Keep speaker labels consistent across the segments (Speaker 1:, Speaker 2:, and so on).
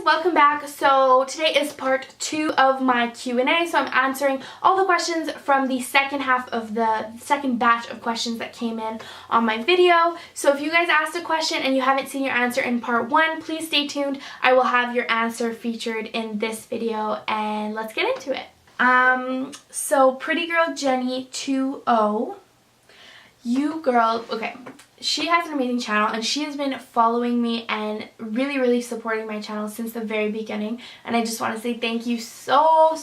Speaker 1: welcome back. So today is part 2 of my Q&A. So I'm answering all the questions from the second half of the second batch of questions that came in on my video. So if you guys asked a question and you haven't seen your answer in part 1, please stay tuned. I will have your answer featured in this video, and let's get into it. So Pretty Girl Jenny 2.0, you girl, okay, she has an amazing channel and she has been following me and really supporting my channel since the very beginning, and I just want to say thank you so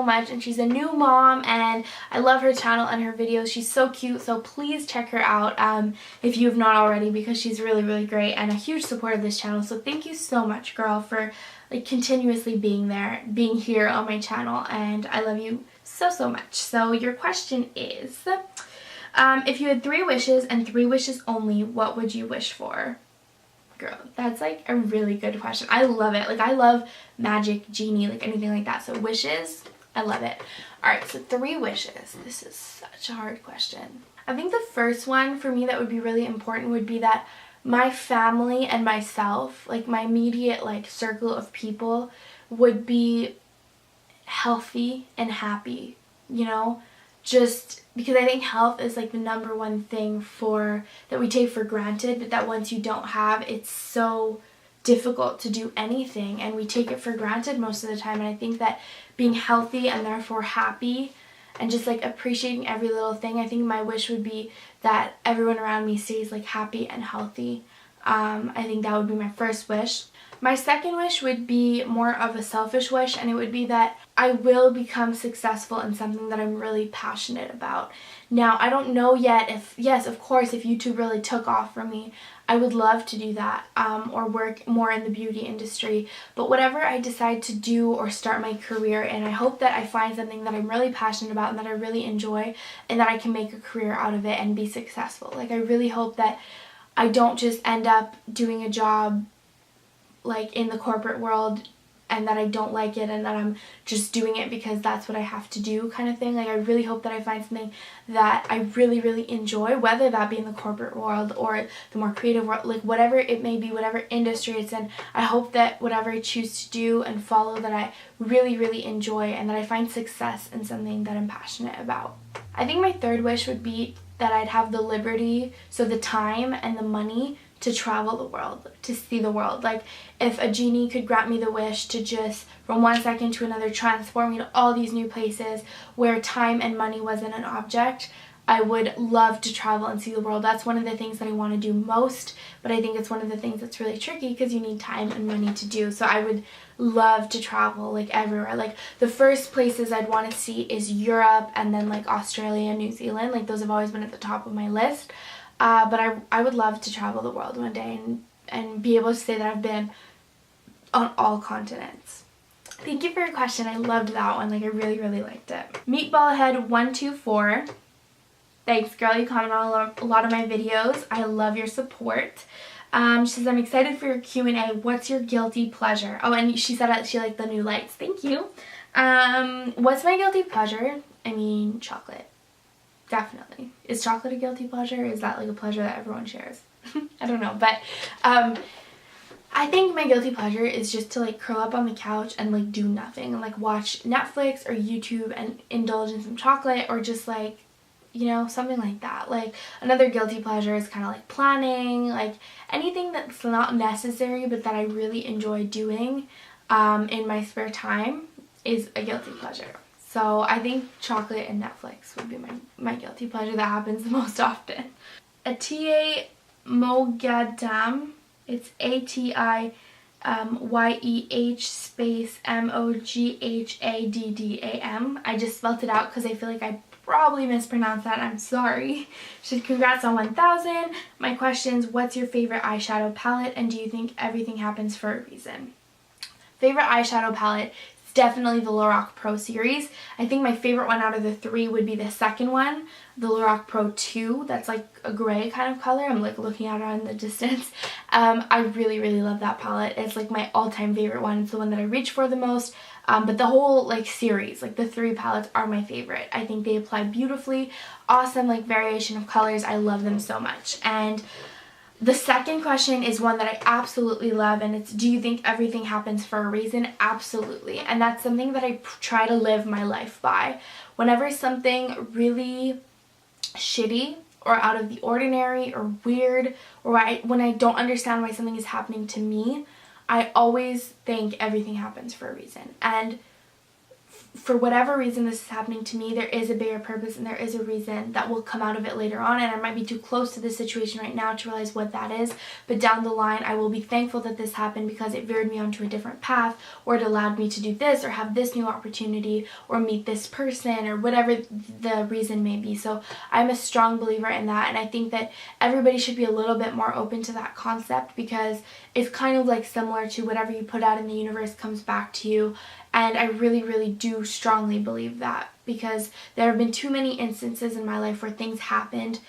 Speaker 1: much. And she's a new mom and I love her channel and her videos. She's so cute, so please check her out if you have not already, because she's really great and a huge supporter of this channel. So thank you so much, girl, for like continuously being here on my channel, and I love you so much. So your question is, if you had 3 wishes and 3 wishes only, what would you wish for? Girl, that's like a really good question. I love it. Like, I love magic, genie, like anything like that. So wishes, I love it. Alright, so 3 wishes. This is such a hard question. I think the first one for me that would be really important would be that my family and myself, like my immediate like circle of people, would be healthy and happy, you know? Just because I think health is like the #1 thing that we take for granted, but that once you don't have, it's so difficult to do anything, and we take it for granted most of the time. And I think that being healthy and therefore happy and just like appreciating every little thing, I think my wish would be that everyone around me stays like happy and healthy. I think that would be my first wish. My second wish would be more of a selfish wish, and it would be that I will become successful in something that I'm really passionate about. Now, I don't know yet if, yes, of course, if YouTube really took off for me, I would love to do that, or work more in the beauty industry. But whatever I decide to do or start my career in, I hope that I find something that I'm really passionate about and that I really enjoy, and that I can make a career out of it and be successful. Like, I really hope that I don't just end up doing a job like in the corporate world and that I don't like it and that I'm just doing it because that's what I have to do kind of thing. Like, I really hope that I find something that I really enjoy, whether that be in the corporate world or the more creative world, like whatever it may be, whatever industry it's in. I hope that whatever I choose to do and follow, that I really enjoy, and that I find success in something that I'm passionate about. I think my third wish would be that I'd have the liberty, so the time and the money, to travel the world, to see the world. Like, if a genie could grant me the wish to just from one second to another transform me to all these new places where time and money wasn't an object, I would love to travel and see the world. That's one of the things that I want to do most, but I think it's one of the things that's really tricky because you need time and money to do. So I would love to travel like everywhere. Like, the first places I'd want to see is Europe, and then like Australia and New Zealand. Like, those have always been at the top of my list. But I would love to travel the world one day and be able to say that I've been on all continents. Thank you for your question. I loved that one. Like, I really liked it. Meatballhead124. Thanks, girl. You comment on a lot of my videos. I love your support. She says, I'm excited for your Q&A. What's your guilty pleasure? Oh, and she said that she liked the new lights. Thank you. What's my guilty pleasure? I mean, chocolate. Definitely. Is chocolate a guilty pleasure? Is that like a pleasure that everyone shares? I don't know, but I think my guilty pleasure is just to like curl up on the couch and like do nothing and like watch Netflix or YouTube and indulge in some chocolate, or just like, you know, something like that. Like, another guilty pleasure is kind of like planning, like anything that's not necessary but that I really enjoy doing in my spare time is a guilty pleasure. So I think chocolate and Netflix would be my guilty pleasure that happens the most often. Adda Mogadam, it's ATIYEH space MOGHADDAM. I just spelled it out because I feel like I probably mispronounced that. I'm sorry. She said, congrats on 1,000. My questions: what's your favorite eyeshadow palette, and do you think everything happens for a reason? Favorite eyeshadow palette? Definitely the Lorac Pro series. I think my favorite one out of the 3 would be the second one, the Lorac Pro 2. That's like a gray kind of color. I'm like looking at it in the distance. I really love that palette. It's like my all-time favorite one. It's the one that I reach for the most. But the whole like series, like the 3 palettes, are my favorite. I think they apply beautifully. Awesome like variation of colors. I love them so much. And The second question is one that I absolutely love, and it's, do you think everything happens for a reason? Absolutely. And that's something that I try to live my life by. Whenever something really shitty or out of the ordinary or weird, or when I don't understand why something is happening to me, I always think everything happens for a reason. And for whatever reason this is happening to me, there is a bigger purpose and there is a reason that will come out of it later on, and I might be too close to this situation right now to realize what that is, but down the line I will be thankful that this happened because it veered me onto a different path, or it allowed me to do this or have this new opportunity or meet this person or whatever the reason may be. So I'm a strong believer in that, and I think that everybody should be a little bit more open to that concept, because it's kind of like similar to whatever you put out in the universe comes back to you. And I really, really do strongly believe that, because there have been too many instances in my life where things happened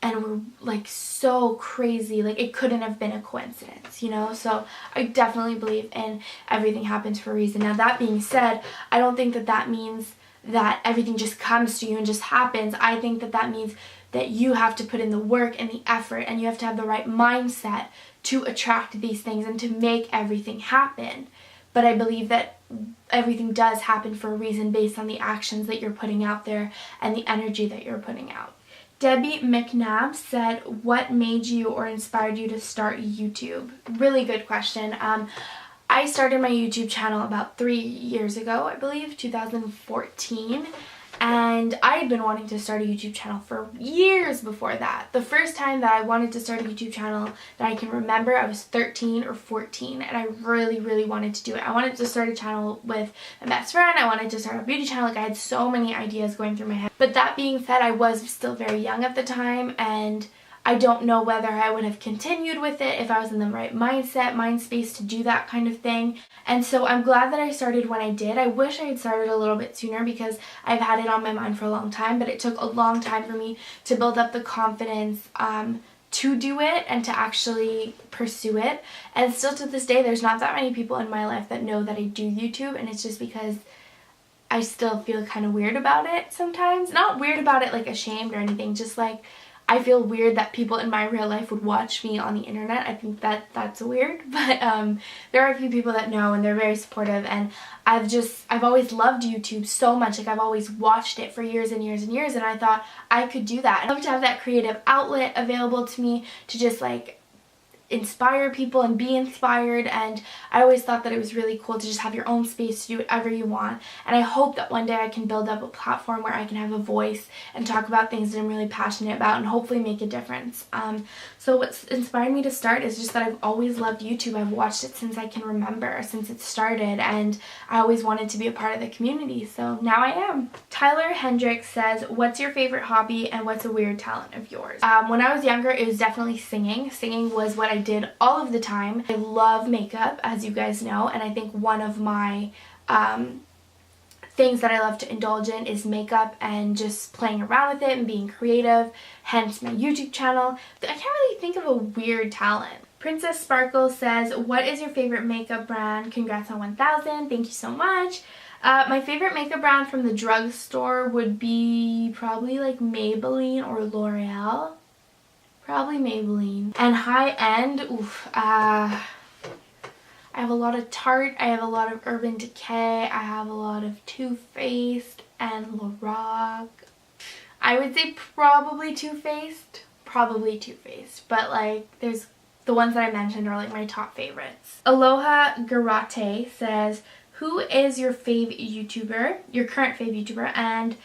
Speaker 1: and were like so crazy, like it couldn't have been a coincidence, you know? So I definitely believe in everything happens for a reason. Now that being said, I don't think that that means that everything just comes to you and just happens. I think that that means that you have to put in the work and the effort, and you have to have the right mindset to attract these things and to make everything happen. But I believe that everything does happen for a reason based on the actions that you're putting out there and the energy that you're putting out. Debbie McNabb said, what made you or inspired you to start YouTube? Really good question. I started my YouTube channel about 3 years ago, I believe, 2014. And I had been wanting to start a YouTube channel for years before that. The first time that I wanted to start a YouTube channel that I can remember, I was 13 or 14, and I really, really wanted to do it. I wanted to start a channel with my best friend. I wanted to start a beauty channel. Like, I had so many ideas going through my head. But that being said, I was still very young at the time, and I don't know whether I would have continued with it if I was in the right mindset, mind space to do that kind of thing. And so I'm glad that I started when I did. I wish I had started a little bit sooner, because I've had it on my mind for a long time, but it took a long time for me to build up the confidence to do it and to actually pursue it. And still to this day, there's not that many people in my life that know that I do YouTube, and it's just because I still feel kind of weird about it sometimes. Not weird about it like ashamed or anything, just like I feel weird that people in my real life would watch me on the internet. I think that that's weird, but there are a few people that know, and they're very supportive, and I've always loved YouTube so much. Like, I've always watched it for years and years and years, and I thought I could do that. I'd love to have that creative outlet available to me to just like inspire people and be inspired, and I always thought that it was really cool to just have your own space to do whatever you want. And I hope that one day I can build up a platform where I can have a voice and talk about things that I'm really passionate about and hopefully make a difference. So what's inspired me to start is just that I've always loved YouTube. I've watched it since I can remember, since it started, and I always wanted to be a part of the community, so now I am. Tyler Hendricks says, what's your favorite hobby and what's a weird talent of yours? When I was younger, it was definitely singing. Singing was what I did all of the time. I love makeup, as you guys know, and I think one of my things that I love to indulge in is makeup and just playing around with it and being creative, hence my YouTube channel. I can't really think of a weird talent. Princess Sparkle says, what is your favorite makeup brand? Congrats on 1,000. Thank you so much. My favorite makeup brand from the drugstore would be probably like Maybelline or L'Oreal. Probably Maybelline. And high-end, I have a lot of Tarte, I have a lot of Urban Decay, I have a lot of Too Faced and Lorac. I would say probably Too Faced. Probably Too Faced. But like, there's the ones that I mentioned are like my top favorites. Aloha Garate says, who is your fave YouTuber, your current fave YouTuber, and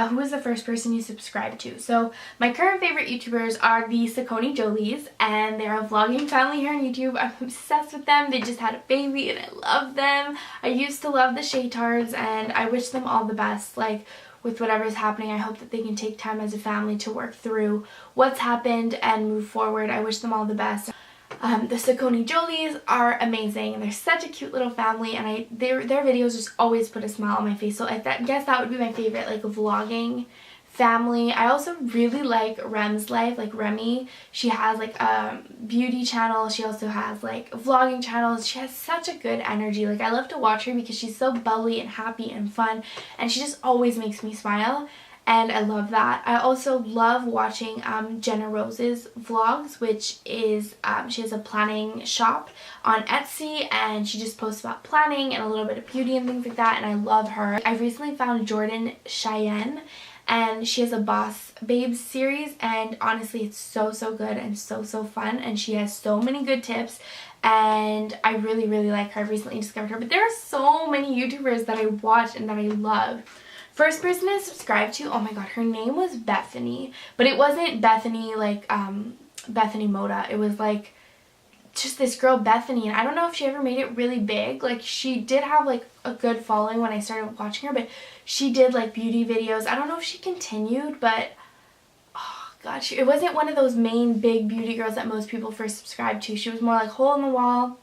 Speaker 1: who is the first person you subscribed to? So my current favorite YouTubers are the Saucony Jolies, and they're a vlogging family here on YouTube. I'm obsessed with them. They just had a baby and I love them. I used to love the Shaytards, and I wish them all the best. Like, with whatever's happening, I hope that they can take time as a family to work through what's happened and move forward. I wish them all the best. The Saucony Jolies are amazing. They're such a cute little family, and their videos just always put a smile on my face. So I guess that would be my favorite, like, vlogging family. I also really like Rem's life, like Remy. She has like a beauty channel. She also has like vlogging channels. She has such a good energy. Like, I love to watch her because she's so bubbly and happy and fun, and she just always makes me smile. and I love that. I also love watching Jenna Rose's vlogs, which is she has a planning shop on Etsy, and she just posts about planning and a little bit of beauty and things like that, and I love her. I recently found Jordan Cheyenne, and she has a Boss Babes series, and honestly it's so good and so fun, and she has so many good tips, and I really like her. I recently discovered her, but there are so many YouTubers that I watch and that I love. First person I subscribed to, oh my god, her name was Bethany, but it wasn't Bethany like Bethany Moda. It was like just this girl Bethany, and I don't know if she ever made it really big. Like, she did have like a good following when I started watching her, but she did like beauty videos. I don't know if she continued, but oh god, it wasn't one of those main big beauty girls that most people first subscribed to. She was more like hole in the wall,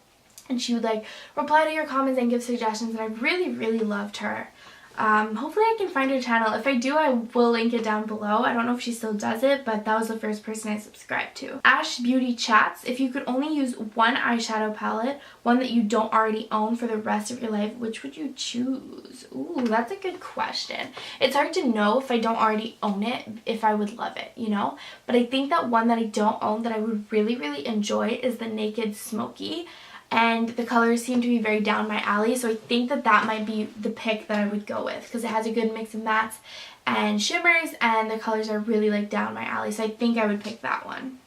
Speaker 1: and she would like reply to your comments and give suggestions, and I really loved her. Hopefully I can find her channel. If I do, I will link it down below. I don't know if she still does it, but that was the first person I subscribed to. Ash Beauty Chats, if you could only use one eyeshadow palette, one that you don't already own, for the rest of your life, which would you choose? Ooh, that's a good question. It's hard to know if I don't already own it, if I would love it, you know? But I think that one that I don't own that I would really enjoy is the Naked Smoky. And the colors seem to be very down my alley, so I think that that might be the pick that I would go with, because it has a good mix of mattes and shimmers, and the colors are really like down my alley, so I think I would pick that one.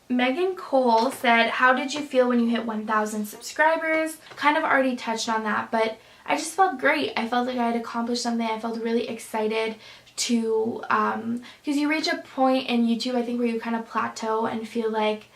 Speaker 1: Meagan Cole said, how did you feel when you hit 1,000 subscribers? Kind of already touched on that, but I just felt great. I felt like I had accomplished something. I felt really excited to, because you reach a point in YouTube, I think, where you kind of plateau and feel like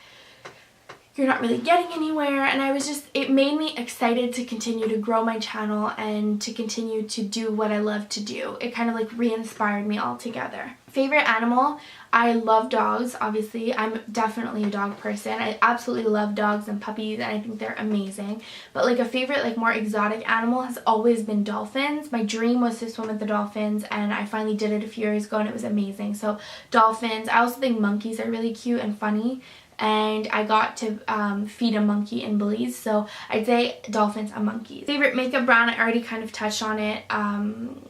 Speaker 1: you're not really getting anywhere, and I was just, it made me excited to continue to grow my channel and to continue to do what I love to do. It kind of like re-inspired me altogether. Favorite animal? I love dogs, obviously. I'm definitely a dog person. I absolutely love dogs and puppies, and I think they're amazing. But like a favorite, like more exotic animal has always been dolphins. My dream was to swim with the dolphins, and I finally did it a few years ago, and it was amazing. So dolphins. I also think monkeys are really cute and funny, and I got to feed a monkey in Belize, so I'd say dolphins and monkeys. Favorite makeup brand, I already kind of touched on it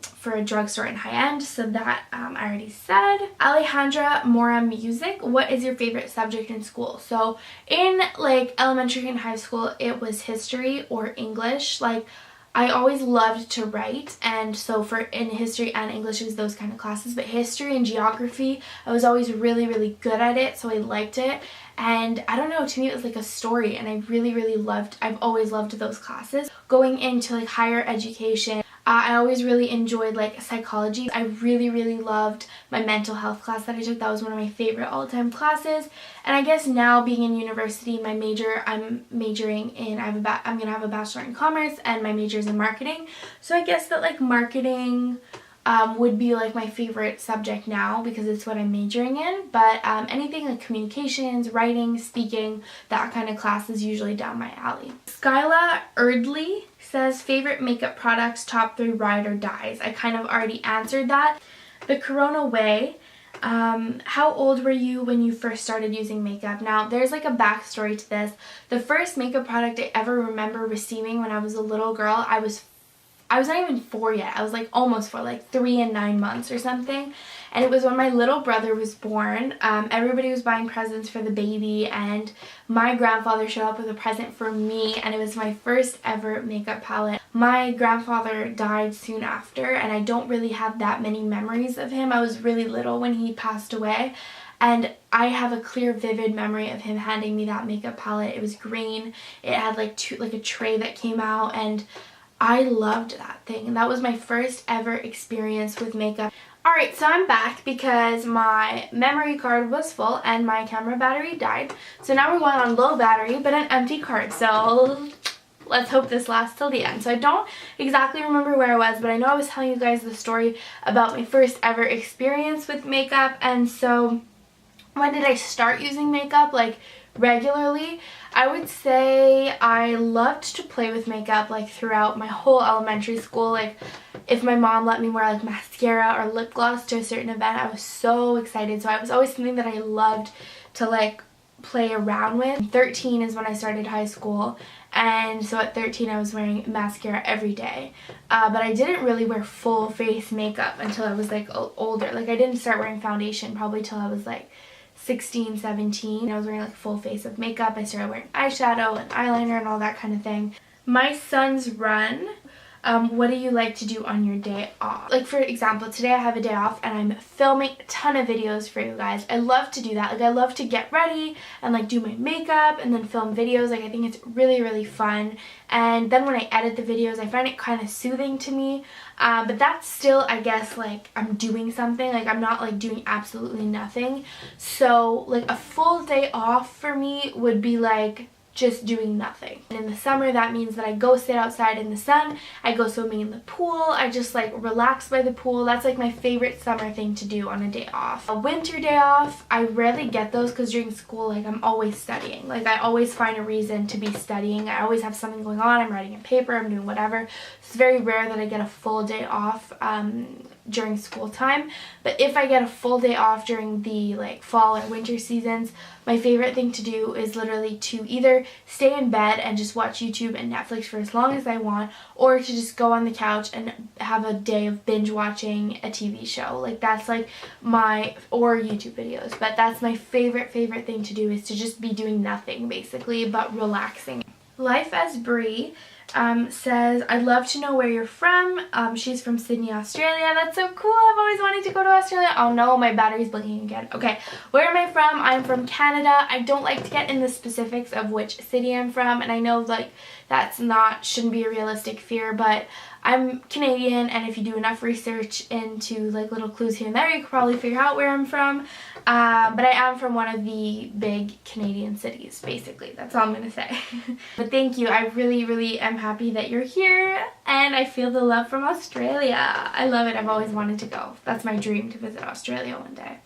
Speaker 1: for a drugstore in high-end, so that I already said. Alejandra Mora Music, what is your favorite subject in school? So in like elementary and high school, it was history or English. Like, I always loved to write, and so in history and English it was those kind of classes, but history and geography, I was always really good at it, so I liked it. And I don't know, to me it was like a story, and I really loved, I've always loved those classes. Going into like higher education, I always really enjoyed like psychology. I really loved my mental health class that I took. That was one of my favorite all-time classes. And I guess now being in university, my major, I'm majoring in, I'm gonna have a bachelor in commerce, and my major is in marketing. So I guess that like marketing would be like my favorite subject now, because it's what I'm majoring in. But anything like communications, writing, speaking, that kind of class is usually down my alley. Skyla Erdley says, favorite makeup products, top 3 ride or dies. I kind of already answered that. The Corona Way. How old were you when you first started using makeup? Now, there's like a backstory to this. The first makeup product I ever remember receiving when I was a little girl, I was not even 4 yet. I was like almost 4, like 3 and 9 months or something. And it was when my little brother was born. Everybody was buying presents for the baby, and my grandfather showed up with a present for me, and it was my first ever makeup palette. My grandfather died soon after, and I don't really have that many memories of him. I was really little when he passed away. And I have a clear, vivid memory of him handing me that makeup palette. It was green. It had like a tray that came out, and I loved that thing, and that was my first ever experience with makeup. Alright, so I'm back because my memory card was full and my camera battery died. So now we're going on low battery but an empty card. So let's hope this lasts till the end. So I don't exactly remember where I was, but I know I was telling you guys the story about my first ever experience with makeup. And so when did I start using makeup like regularly? I would say I loved to play with makeup like throughout my whole elementary school. Like if my mom let me wear like mascara or lip gloss to a certain event, I was so excited. So it was always something that I loved to like play around with. 13 is when I started high school, and so at 13 I was wearing mascara every day, but I didn't really wear full face makeup until I was like older. Like I didn't start wearing foundation probably till I was like 16, 17. I was wearing like a full face of makeup. I started wearing eyeshadow and eyeliner and all that kind of thing. My son's run. What do you like to do on your day off? Like for example, today I have a day off and I'm filming a ton of videos for you guys. I love to do that. Like I love to get ready and like do my makeup and then film videos. Like I think it's really, really fun. And then when I edit the videos, I find it kind of soothing to me. But that's still, I guess, like I'm doing something. Like I'm not like doing absolutely nothing. So like a full day off for me would be like just doing nothing. And in the summer, that means that I go sit outside in the sun, I go swimming in the pool, I just like relax by the pool. That's like my favorite summer thing to do on a day off. A winter day off, I rarely get those because during school, like I'm always studying. Like I always find a reason to be studying. I always have something going on, I'm writing a paper, I'm doing whatever. It's very rare that I get a full day off during school time. But if I get a full day off during the like fall or winter seasons, my favorite thing to do is literally to either stay in bed and just watch YouTube and Netflix for as long as I want, or to just go on the couch and have a day of binge watching a TV show. Like that's like or YouTube videos, but that's my favorite thing to do, is to just be doing nothing basically but relaxing. Life as Brie says, I'd love to know where you're from. She's from Sydney, Australia. That's so cool. I've always wanted to go to Australia. Oh no, my battery's blinking again. Okay, where am I from? I'm from Canada. I don't like to get in the specifics of which city I'm from, and I know like that's shouldn't be a realistic fear, but I'm Canadian, and if you do enough research into like little clues here and there, you could probably figure out where I'm from. But I am from one of the big Canadian cities, basically. That's all I'm going to say. But thank you. I really am happy that you're here, and I feel the love from Australia. I love it. I've always wanted to go. That's my dream, to visit Australia one day.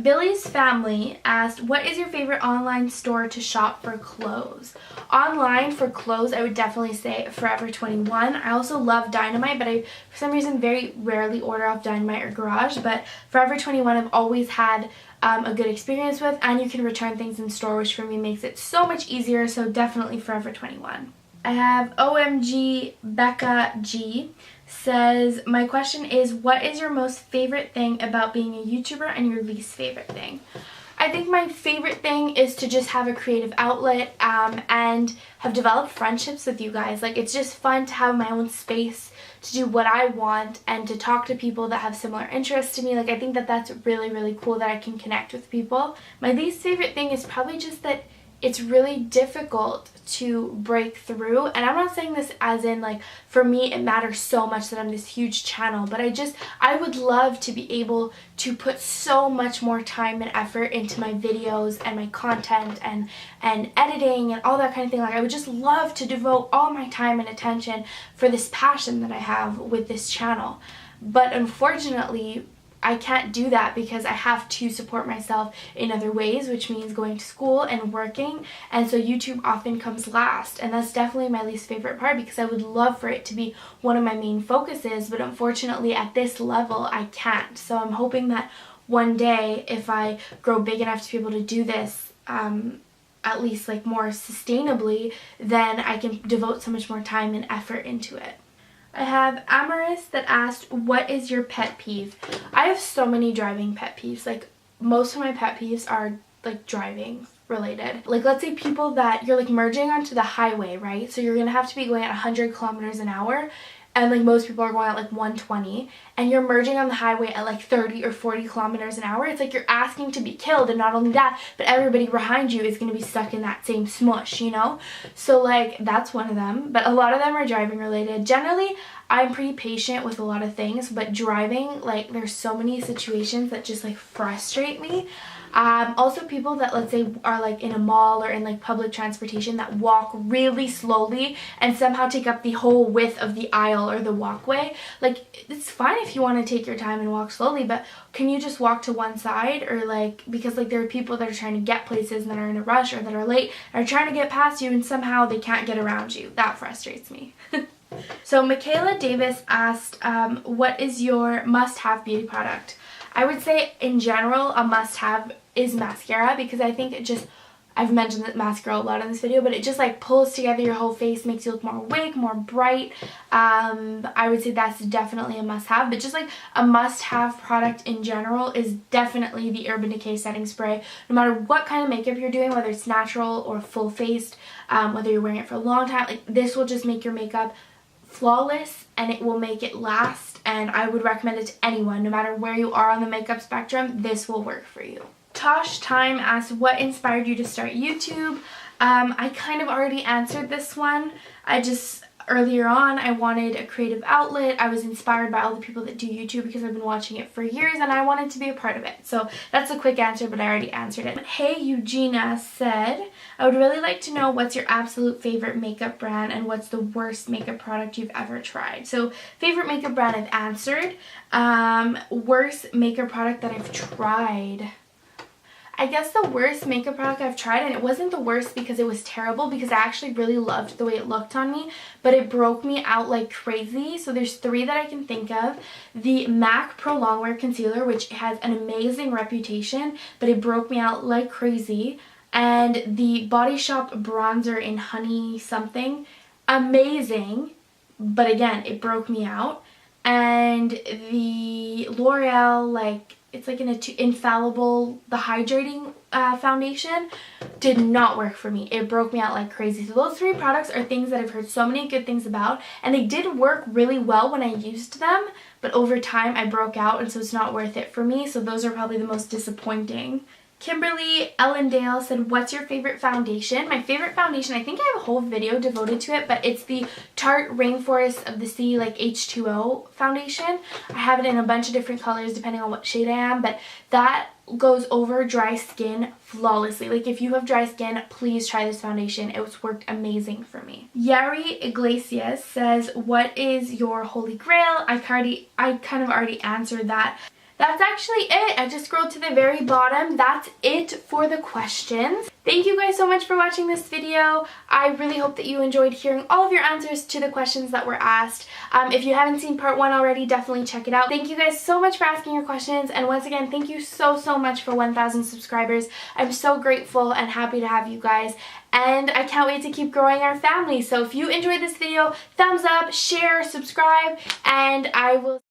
Speaker 1: Billy's family asked, what is your favorite online store to shop for clothes? Online for clothes, I would definitely say Forever 21. I also love Dynamite, but I, for some reason, very rarely order off Dynamite or Garage. But Forever 21 I've always had a good experience with, and you can return things in store, which for me makes it so much easier, so definitely Forever 21. I have OMG Becca G says, my question is, what is your most favorite thing about being a YouTuber and your least favorite thing? I think my favorite thing is to just have a creative outlet and have developed friendships with you guys. Like it's just fun to have my own space to do what I want and to talk to people that have similar interests to me. Like I think that that's really cool that I can connect with people. My least favorite thing is probably just that it's really difficult to break through, and I'm not saying this as in like for me it matters so much that I'm this huge channel, but I would love to be able to put so much more time and effort into my videos and my content and editing and all that kind of thing. Like I would just love to devote all my time and attention for this passion that I have with this channel, but unfortunately I can't do that because I have to support myself in other ways, which means going to school and working, and so YouTube often comes last, and that's definitely my least favorite part because I would love for it to be one of my main focuses, but unfortunately at this level I can't. So I'm hoping that one day if I grow big enough to be able to do this at least like more sustainably, then I can devote so much more time and effort into it. I have Amaris that asked, what is your pet peeve? I have so many driving pet peeves. Like most of my pet peeves are like driving related. Like let's say people that you're like merging onto the highway, right? So you're gonna have to be going at 100 kilometers an hour, and like most people are going at like 120, and you're merging on the highway at like 30 or 40 kilometers an hour. It's like you're asking to be killed, and not only that, but everybody behind you is going to be stuck in that same smush, you know? So like that's one of them, but a lot of them are driving related. Generally, I'm pretty patient with a lot of things, but driving, like there's so many situations that just like frustrate me. Also people that let's say are like in a mall or in like public transportation that walk really slowly and somehow take up the whole width of the aisle or the walkway. Like it's fine if you want to take your time and walk slowly, but can you just walk to one side? Or like, because like there are people that are trying to get places and that are in a rush or that are late and are trying to get past you and somehow they can't get around you. That frustrates me. So Michaela Davis asked, what is your must-have beauty product? I would say in general a must-have is mascara, because I think it just I've mentioned that mascara a lot in this video, but it just like pulls together your whole face, makes you look more awake, more bright. I would say that's definitely a must-have, but just like a must-have product in general is definitely the Urban Decay setting spray. No matter what kind of makeup you're doing, whether it's natural or full-faced, whether you're wearing it for a long time, like this will just make your makeup flawless and it will make it last, and I would recommend it to anyone. No matter where you are on the makeup spectrum, this will work for you. Tosh Time asked, what inspired you to start YouTube? I kind of already answered this one. Earlier on, I wanted a creative outlet. I was inspired by all the people that do YouTube because I've been watching it for years and I wanted to be a part of it. So that's a quick answer, but I already answered it. Hey Eugenia said, I would really like to know what's your absolute favorite makeup brand and what's the worst makeup product you've ever tried. So favorite makeup brand I've answered. Worst makeup product that I've tried. I guess the worst makeup product I've tried, and it wasn't the worst because it was terrible, because I actually really loved the way it looked on me, but it broke me out like crazy. So there's 3 that I can think of. The MAC Pro Longwear Concealer, which has an amazing reputation, but it broke me out like crazy. And the Body Shop Bronzer in Honey Something, amazing, but again, it broke me out. And the L'Oreal, it's like an Infallible, the hydrating foundation, did not work for me. It broke me out like crazy. So those 3 products are things that I've heard so many good things about, and they did work really well when I used them, but over time I broke out, and so it's not worth it for me. So those are probably the most disappointing. Kimberly Ellendale said, what's your favorite foundation? My favorite foundation, I think I have a whole video devoted to it, but it's the Tarte Rainforest of the Sea H2O foundation. I have it in a bunch of different colors depending on what shade I am, but that goes over dry skin flawlessly. If you have dry skin, please try this foundation. It's worked amazing for me. Yari Iglesias says, what is your holy grail? I kind of already answered that. That's actually it. I just scrolled to the very bottom. That's it for the questions. Thank you guys so much for watching this video. I really hope that you enjoyed hearing all of your answers to the questions that were asked. If you haven't seen part 1 already, definitely check it out. Thank you guys so much for asking your questions, and once again, thank you so much for 1,000 subscribers. I'm so grateful and happy to have you guys, and I can't wait to keep growing our family. So if you enjoyed this video, thumbs up, share, subscribe, and I will